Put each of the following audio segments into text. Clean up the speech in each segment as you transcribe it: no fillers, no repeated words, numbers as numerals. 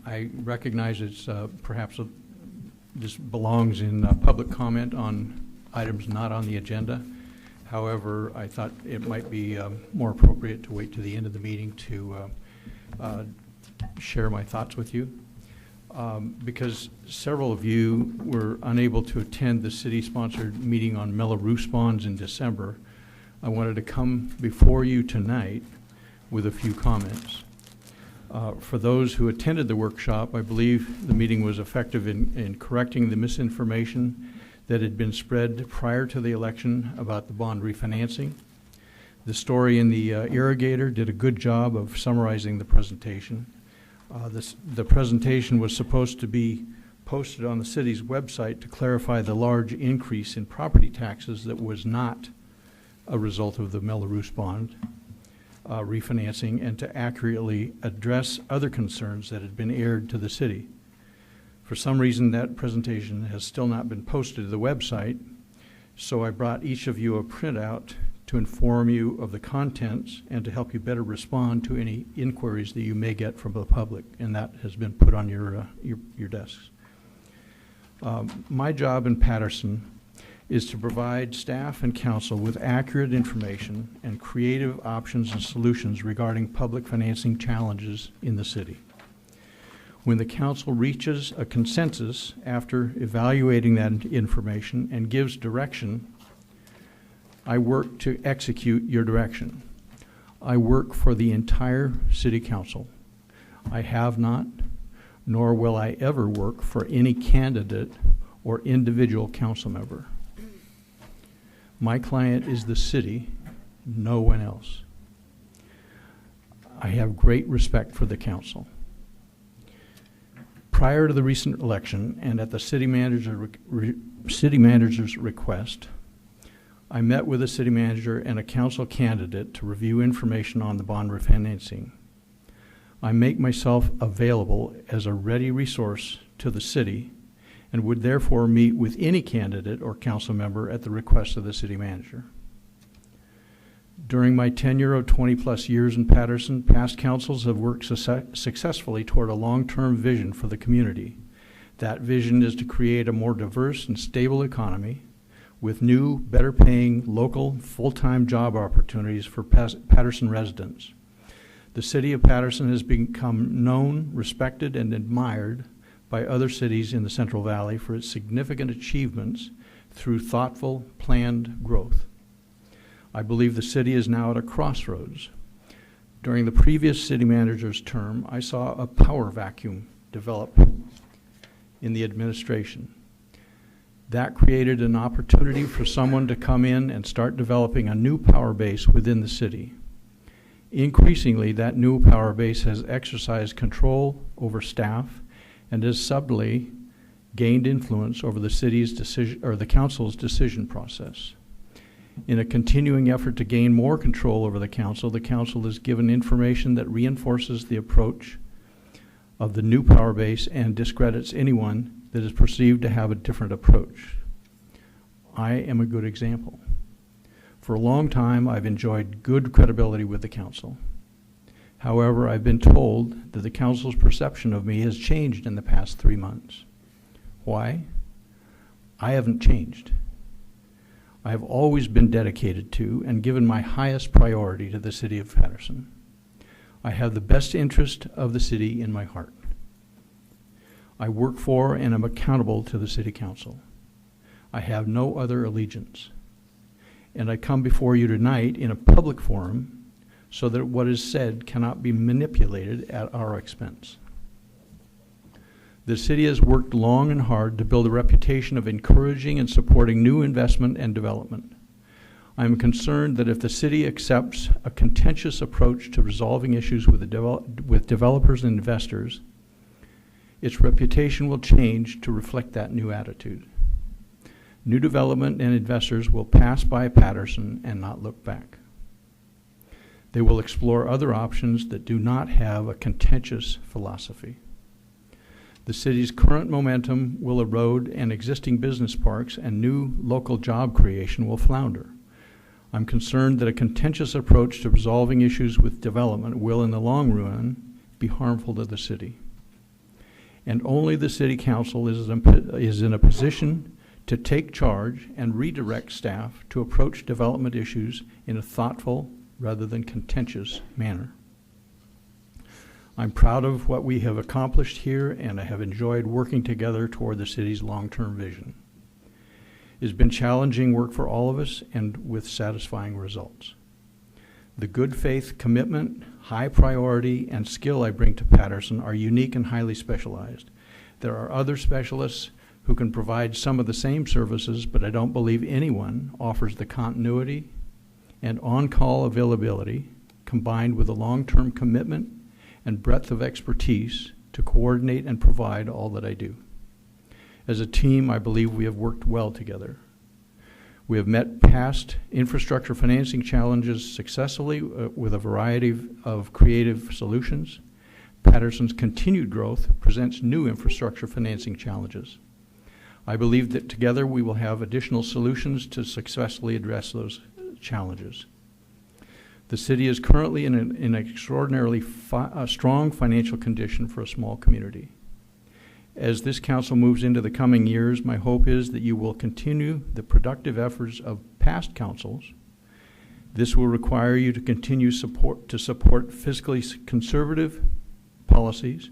I recognize it's perhaps this belongs in public comment on items not on the agenda. However, I thought it might be more appropriate to wait to the end of the meeting to share my thoughts with you. Because several of you were unable to attend the city-sponsored meeting on Mello-Roos bonds in December, I wanted to come before you tonight with a few comments. For those who attended the workshop, I believe the meeting was effective in correcting the misinformation that had been spread prior to the election about the bond refinancing. The story in the Irrigator did a good job of summarizing the presentation. The presentation was supposed to be posted on the city's website to clarify the large increase in property taxes that was not a result of the Mello-Roos bond refinancing, and to accurately address other concerns that had been aired to the city. For some reason, that presentation has still not been posted to the website, so I brought each of you a printout to inform you of the contents and to help you better respond to any inquiries that you may get from the public, and that has been put on your desks. My job in Patterson is to provide staff and council with accurate information and creative options and solutions regarding public financing challenges in the city. When the council reaches a consensus after evaluating that information and gives direction, I work to execute your direction. I work for the entire city council. I have not, nor will I ever work for any candidate or individual council member. My client is the city, no one else. I have great respect for the council. Prior to the recent election and at the city manager's request, I met with a city manager and a council candidate to review information on the bond refinancing. I make myself available as a ready resource to the city and would therefore meet with any candidate or council member at the request of the city manager. During my tenure of 20 plus years in Patterson, past councils have worked successfully toward a long-term vision for the community. That vision is to create a more diverse and stable economy with new, better paying, local, full-time job opportunities for Patterson residents. The city of Patterson has become known, respected, and admired by other cities in the Central Valley for its significant achievements through thoughtful, planned growth. I believe the city is now at a crossroads. During the previous city manager's term, I saw a power vacuum develop in the administration. That created an opportunity for someone to come in and start developing a new power base within the city. Increasingly, that new power base has exercised control over staff and has subtly gained influence over the city's decision or the council's decision process. In a continuing effort to gain more control over the council is given information that reinforces the approach of the new power base and discredits anyone that is perceived to have a different approach. I am a good example. For a long time, I've enjoyed good credibility with the council. However, I've been told that the council's perception of me has changed in the past 3 months. Why? I haven't changed. I have always been dedicated to and given my highest priority to the city of Patterson. I have the best interest of the city in my heart. I work for and am accountable to the city council. I have no other allegiance. And I come before you tonight in a public forum so that what is said cannot be manipulated at our expense. The city has worked long and hard to build a reputation of encouraging and supporting new investment and development. I am concerned that if the city accepts a contentious approach to resolving issues with developers and investors, its reputation will change to reflect that new attitude. New development and investors will pass by Patterson and not look back. They will explore other options that do not have a contentious philosophy. The city's current momentum will erode and existing business parks and new local job creation will flounder. I'm concerned that a contentious approach to resolving issues with development will, in the long run, be harmful to the city. and only the City Council is in a position to take charge and redirect staff to approach development issues in a thoughtful rather than contentious manner. I'm proud of what we have accomplished here, and I have enjoyed working together toward the city's long-term vision. It has been challenging work for all of us and with satisfying results. The good faith, commitment, high priority, and skill I bring to Patterson are unique and highly specialized. There are other specialists who can provide some of the same services, but I don't believe anyone offers the continuity and on-call availability combined with a long-term commitment and breadth of expertise to coordinate and provide all that I do. As a team, I believe we have worked well together. We have met past infrastructure financing challenges successfully with a variety of creative solutions. Patterson's continued growth presents new infrastructure financing challenges. I believe that together we will have additional solutions to successfully address those challenges. The city is currently in an extraordinarily strong financial condition for a small community. As this council moves into the coming years, my hope is that you will continue the productive efforts of past councils. This will require you to continue support fiscally conservative policies,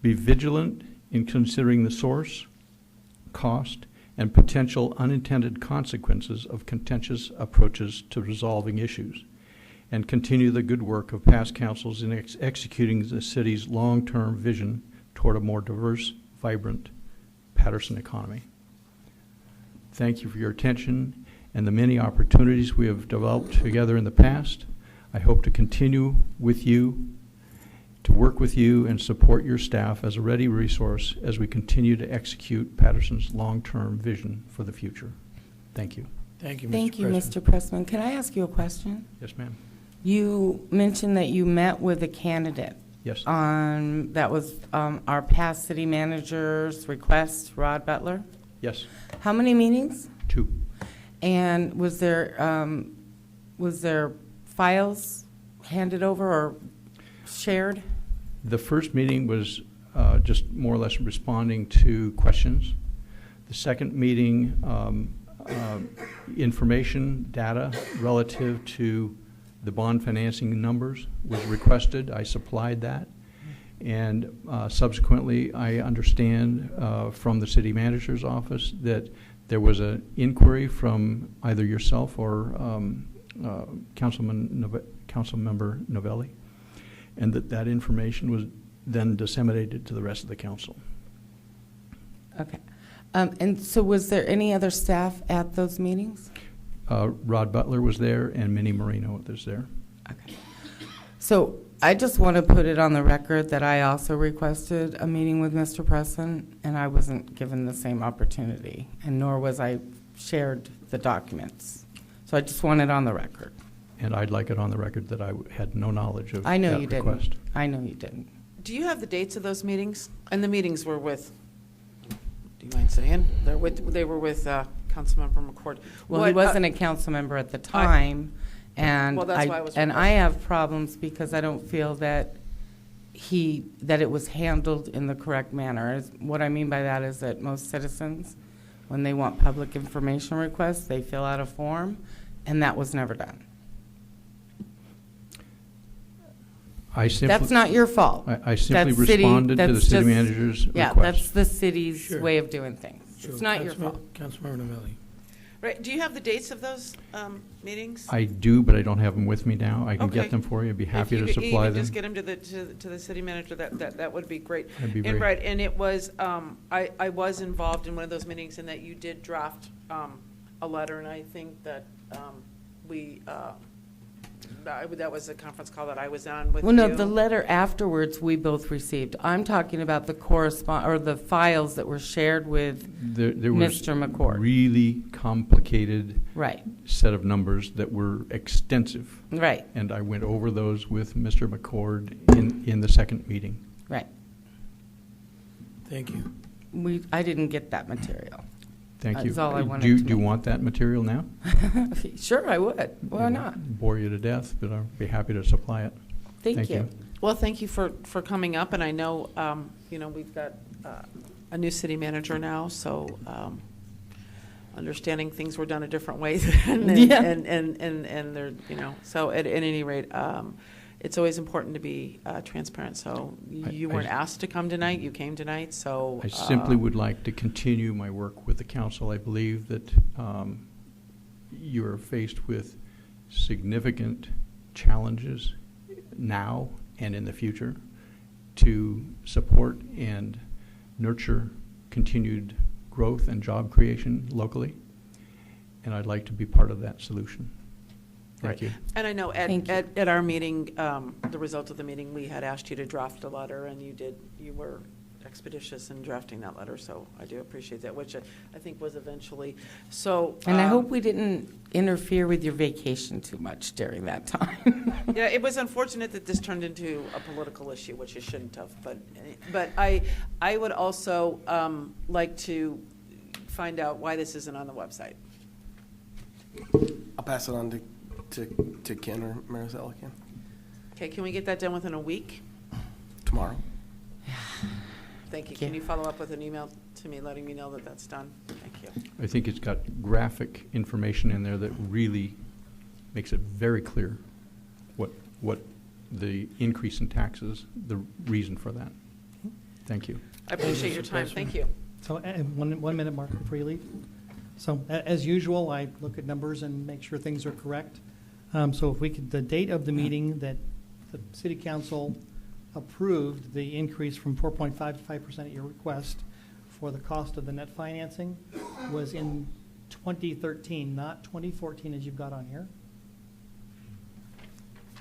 be vigilant in considering the source, cost, and potential unintended consequences of contentious approaches to resolving issues, and continue the good work of past councils in executing the city's long-term vision toward a more diverse, vibrant Patterson economy. Thank you for your attention and the many opportunities we have developed together in the past. I hope to continue with you, to work with you and support your staff as a ready resource as we continue to execute Patterson's long-term vision for the future. Thank you. Thank you, Mr. Thank you, Pressman. Mr. Pressman. Can I ask you a question? Yes, ma'am. You mentioned that you met with a candidate. Yes. That was our past city manager's request, Rod Butler. Yes. How many meetings? 2. And was there files handed over or shared? The first meeting was just more or less responding to questions. The second meeting, information, data relative to the bond financing numbers was requested. I supplied that. And subsequently, I understand from the city manager's office that there was an inquiry from either yourself or Councilmember Novelli, and that information was then disseminated to the rest of the council. Okay. And so was there any other staff at those meetings? Rod Butler was there and Minnie Marino was there. Okay. So I just want to put it on the record that I also requested a meeting with Mr. Pressman, and I wasn't given the same opportunity, and nor was I shared the documents. So I just want it on the record. And I'd like it on the record that I had no knowledge of I know that you request. didn't. I know you didn't. Do you have the dates of those meetings? And the meetings were with, do you mind saying? They were with Councilmember McCord. Well, he wasn't a council member at the time, and Well, that's why I was I have problems because I don't feel that it was handled in the correct manner. What I mean by that is that most citizens, when they want public information requests, they fill out a form, and that was never done. That's not your fault. I simply That's city- responded to the that's city just- manager's Yeah, request. that's the city's Sure. way of doing things. Sure. It's not your fault. Councilmember Novelli. Right, do you have the dates of those meetings? I do, but I don't have them with me now. I can Okay. get them for you. I'd be happy If to you supply could them. just get them to the city manager, that would be great. That'd be And great. right, and it was, I was involved in one of those meetings in that you did draft a letter, and I think that that was a conference call that I was on with you. Well, no, the letter afterwards we both received. I'm talking about the the files that were shared with There was Mr. McCord. really complicated Right, set of numbers that were extensive. right, And I went over those with Mr. McCord in the second meeting. right. Thank you. I didn't get that material. Thank you. That's all I wanted Do to you know. want that material now? Sure, I would. Why It not? won't bore you to death, but I'll be happy to supply it. Thank you. Well, thank you for coming up, and I know, we've got a new city manager now, so understanding things were done a different way, Yeah. and they're, so at any rate, it's always important to be transparent. So you weren't asked to come tonight, you came tonight, so. I simply would like to continue my work with the council. I believe that you are faced with significant challenges now and in the future to support and nurture continued growth and job creation locally, and I'd like to be part of that solution. Thank you. And I know Thank you. at our meeting, the result of the meeting, we had asked you to draft a letter, and you were expeditious in drafting that letter, so I do appreciate that, which I think was eventually, so. And I hope we didn't interfere with your vacation too much during that time. Yeah, it was unfortunate that this turned into a political issue, which it shouldn't have, but I would also like to find out why this isn't on the website. I'll pass it on to Ken or Maricela Ken Okay, can we get that done within a week? tomorrow. Thank you. Can you follow up with an email to me letting me know that that's done? Thank you. I think it's got graphic information in there that really makes it very clear what the increase in taxes, the reason for that. Thank you. I appreciate your time. Thank you. So, 1 minute, Mark, before you leave. So, as usual, I look at numbers and make sure things are correct. So if we could, the date of the meeting that the city council approved the increase from 4.5 to 5% at your request for the cost of the net financing was in 2013, not 2014 as you've got on here.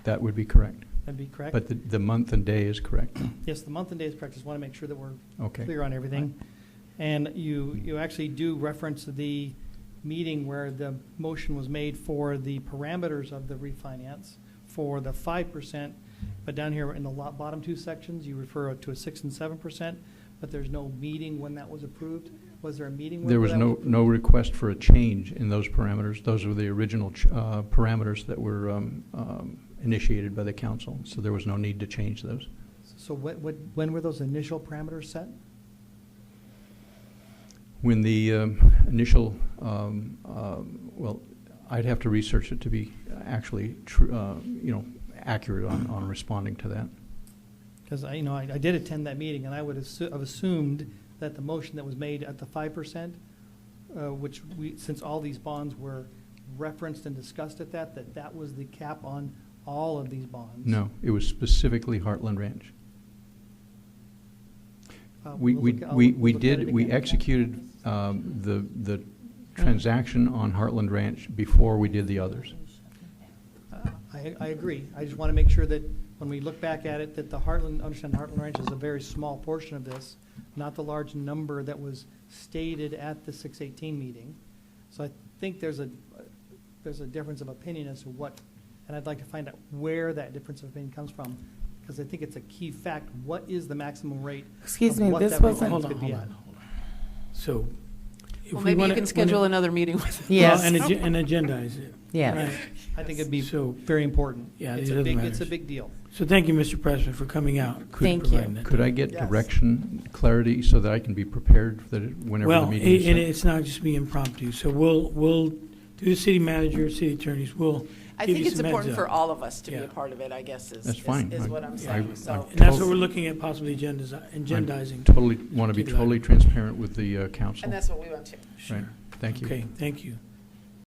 That would be correct. That'd be correct? But the month and day is correct. Yes, the month and day is correct. Just want to make sure that we're Okay. clear on everything. And you actually do reference the meeting where the motion was made for the parameters of the refinance for the 5%, but down here in the bottom two sections, you refer to a 6 and 7%, but there's no meeting when that was approved. Was there a meeting when There was that no request for a change in those parameters. Those were the original parameters that were initiated by the council, so there was no need to change those. So when were those initial parameters set? When the initial, well, I'd have to research it to be actually, accurate on responding to that. Because I did attend that meeting, and I would have assumed that the motion that was made at the 5%, which since all these bonds were referenced and discussed at that was the cap on all of these bonds. No, it was specifically Heartland Ranch. We executed the transaction on Heartland Ranch before we did the others. I agree. I just want to make sure that when we look back at it, that understand Heartland Ranch is a very small portion of this, not the large number that was stated at the 618 meeting. So I think there's a difference of opinion as to what, and I'd like to find out where that difference of opinion comes from, because I think it's a key fact. What is the maximum rate? Excuse of me, what this that wasn't- refinance Hold could be on. at? So. if Well, we maybe you wanna- can schedule another meeting with. Yes. Well, and agendize it. Yes. Right. I think it'd be So- very important. Yeah, It's it a doesn't big, it's a matter. big deal. So thank you, Mr. Pressman, for coming out. Thank you. providing that. Could I get Yes. direction, clarity, so that I can be prepared for whenever the Well, meeting is and set? it's not just be impromptu. So we'll do the city manager, city attorneys. We'll I give think you it's some important heads for up. all of us to be Yeah. a part of it, I guess, That's fine. is what I'm I- saying, so. And that's what we're looking at, possibly agendizing. Totally want to be Do that. totally transparent with the council. And that's what we want to. Sure. Right. Thank you. Okay, thank you.